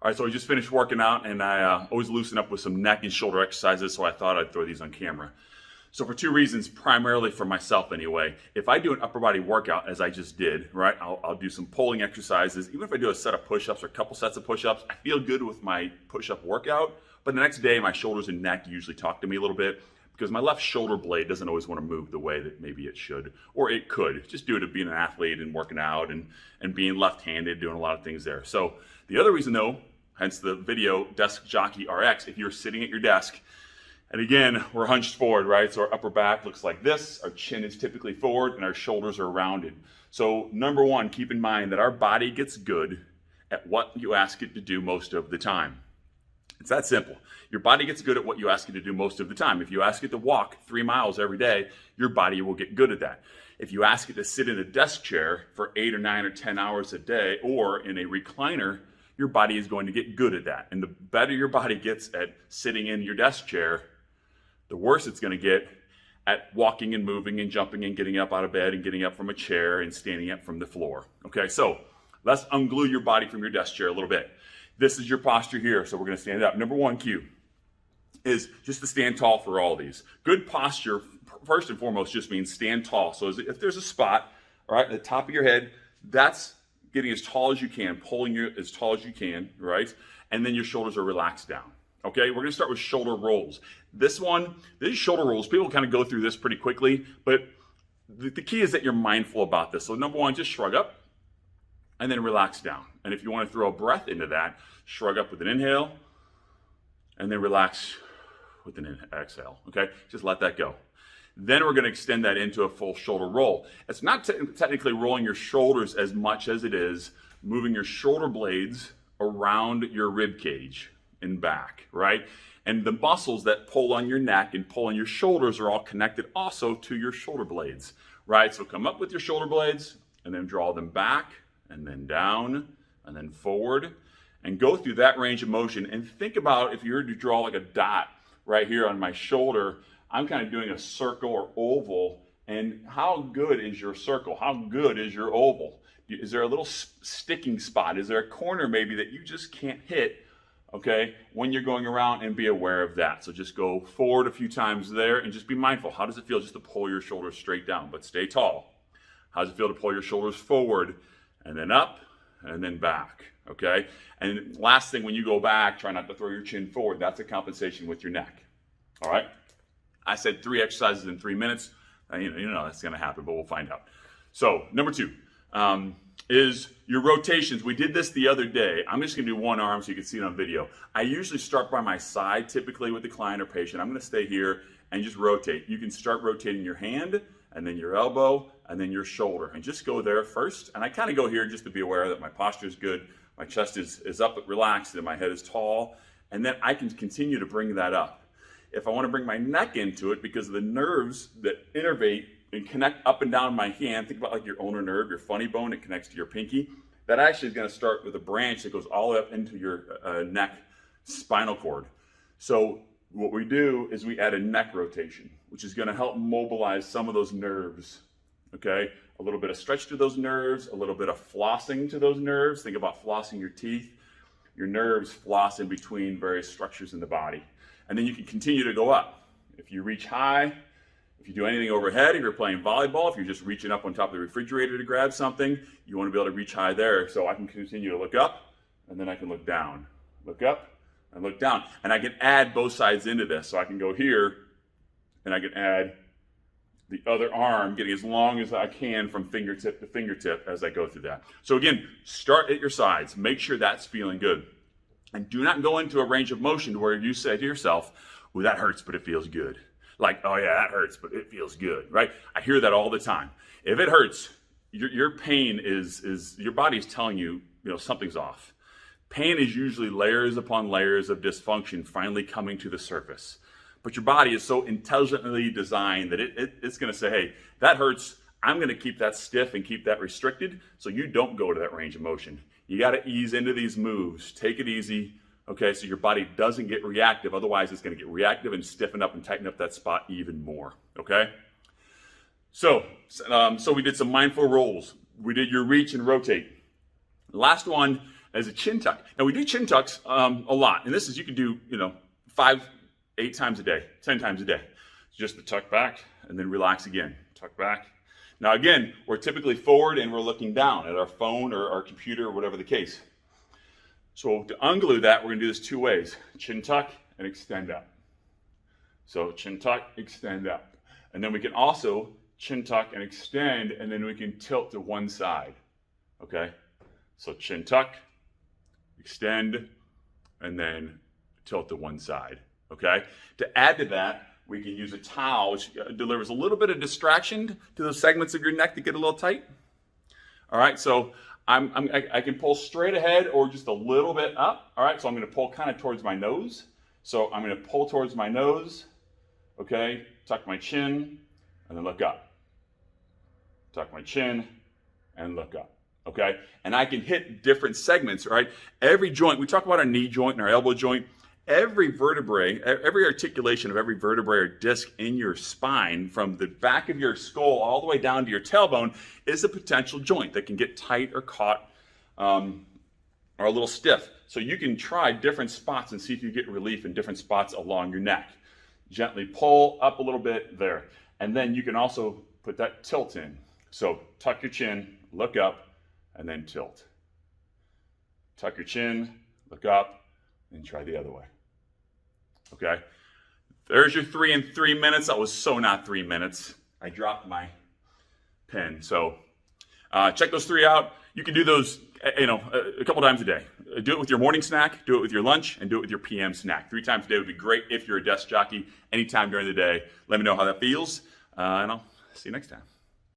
All right, so I just finished working out, and I always loosen up with some neck and shoulder exercises, so I thought I'd throw these on camera. So for two reasons, primarily for myself anyway. If I do an upper body workout, as I just did, right, I'll do some pulling exercises. Even if I do a set of push-ups or a couple sets of push-ups, I feel good with my push-up workout. But the next day, my shoulders and neck usually talk to me a little bit because my left shoulder blade doesn't always want to move the way that maybe it should, or it could, just due to being an athlete and working out and being left-handed, doing a lot of things there. So the other reason though, hence the video Desk Jockey RX, if you're sitting at your desk, and again, we're hunched forward, right? So our upper back looks like this, our chin is typically forward, and our shoulders are rounded. So number one, keep in mind that our body gets good at what you ask it to do most of the time. It's that simple. Your body gets good at what you ask it to do most of the time. If you ask it to walk 3 miles every day, your body will get good at that. If you ask it to sit in a desk chair for 8 or 9 or 10 hours a day, or in a recliner, your body is going to get good at that. And the better your body gets at sitting in your desk chair, the worse it's going to get at walking and moving and jumping and getting up out of bed and getting up from a chair and standing up from the floor. Okay, so let's unglue your body from your desk chair a little bit. This is your posture here, so we're going to stand up. Number one cue is just to stand tall for all these. Good posture, first and foremost, just means stand tall. So if there's a spot, right, at the top of your head, that's getting as tall as you can, pulling you as tall as you can, right? And then your shoulders are relaxed down. Okay, we're going to start with shoulder rolls. These shoulder rolls, people kind of go through this pretty quickly, but the key is that you're mindful about this. So number one, just shrug up and then relax down. And if you want to throw a breath into that, shrug up with an inhale and then relax with an exhale. Okay, just let that go. Then we're going to extend that into a full shoulder roll. It's not technically rolling your shoulders as much as it is moving your shoulder blades around your rib cage and back, right? And the muscles that pull on your neck and pull on your shoulders are all connected also to your shoulder blades, right? So come up with your shoulder blades and then draw them back and then down and then forward and go through that range of motion. And think about if you were to draw like a dot right here on my shoulder, I'm kind of doing a circle or oval. And how good is your circle? How good is your oval? Is there a little sticking spot? Is there a corner maybe that you just can't hit? Okay, when you're going around, and be aware of that. So just go forward a few times there and just be mindful. How does it feel just to pull your shoulders straight down, but stay tall? How does it feel to pull your shoulders forward and then up and then back? Okay, and last thing, when you go back, try not to throw your chin forward. That's a compensation with your neck. All right, I said 3 exercises in 3 minutes. You know that's going to happen, but we'll find out. So number 2. Is your rotations. We did this the other day. I'm just going to do one arm so you can see it on video. I usually start by my side, typically with the client or patient. I'm going to stay here and just rotate. You can start rotating your hand, and then your elbow, and then your shoulder. And just go there first. And I kind of go here just to be aware that my posture is good, my chest is up but relaxed, and my head is tall. And then I can continue to bring that up. If I want to bring my neck into it, because of the nerves that innervate and connect up and down my hand, think about like your ulnar nerve, your funny bone that connects to your pinky. That actually is going to start with a branch that goes all the way up into your neck spinal cord. So what we do is we add a neck rotation, which is going to help mobilize some of those nerves. Okay, a little bit of stretch to those nerves, a little bit of flossing to those nerves. Think about flossing your teeth. Your nerves floss in between various structures in the body. And then you can continue to go up. If you reach high, if you do anything overhead, if you're playing volleyball, if you're just reaching up on top of the refrigerator to grab something, you want to be able to reach high there. So I can continue to look up, and then I can look down. Look up, and look down. And I can add both sides into this. So I can go here, and I can add the other arm, getting as long as I can from fingertip to fingertip as I go through that. So again, start at your sides. Make sure that's feeling good. And do not go into a range of motion where you say to yourself, well, that hurts, but it feels good. Like, oh yeah, that hurts, but it feels good, right? I hear that all the time. If it hurts, your pain is your body's telling you, something's off. Pain is usually layers upon layers of dysfunction finally coming to the surface. But your body is so intelligently designed that it's going to say, hey, that hurts. I'm going to keep that stiff and keep that restricted so you don't go to that range of motion. You got to ease into these moves. Take it easy. Okay, so your body doesn't get reactive. Otherwise, it's going to get reactive and stiffen up and tighten up that spot even more. Okay? So we did some mindful rolls. We did your reach and rotate. The last one as a chin tuck. Now we do chin tucks a lot, and this is, you can do, 5, 8 times a day, 10 times a day. Just to tuck back and then relax again. Tuck back. Now again, we're typically forward and we're looking down at our phone or our computer or whatever the case. So to unglue that, we're going to do this 2 ways. Chin tuck and extend up. So chin tuck, extend up. And then we can also chin tuck and extend, and then we can tilt to one side. Okay? So chin tuck, extend, and then tilt to one side. Okay? To add to that, we can use a towel, which delivers a little bit of distraction to those segments of your neck that get a little tight. All right, so I can pull straight ahead or just a little bit up. All right, so I'm going to pull kind of towards my nose. So I'm going to pull towards my nose. Okay, tuck my chin, and then look up. Tuck my chin, and look up. Okay, and I can hit different segments. Right, every joint. We talk about our knee joint and our elbow joint. Every vertebrae, every articulation of every vertebrae or disc in your spine, from the back of your skull all the way down to your tailbone, is a potential joint that can get tight or caught or a little stiff. So you can try different spots and see if you get relief in different spots along your neck. Gently pull up a little bit there. And then you can also put that tilt in. So tuck your chin, look up, and then tilt. Tuck your chin, look up, and try the other way. Okay, there's your 3 in 3 minutes. That was so not 3 minutes. I dropped my pen. So check those 3 out. You can do those, a couple times a day. Do it with your morning snack, do it with your lunch, and do it with your PM snack. 3 times a day would be great if you're a desk jockey. Anytime during the day. Let me know how that feels, and I'll see you next time.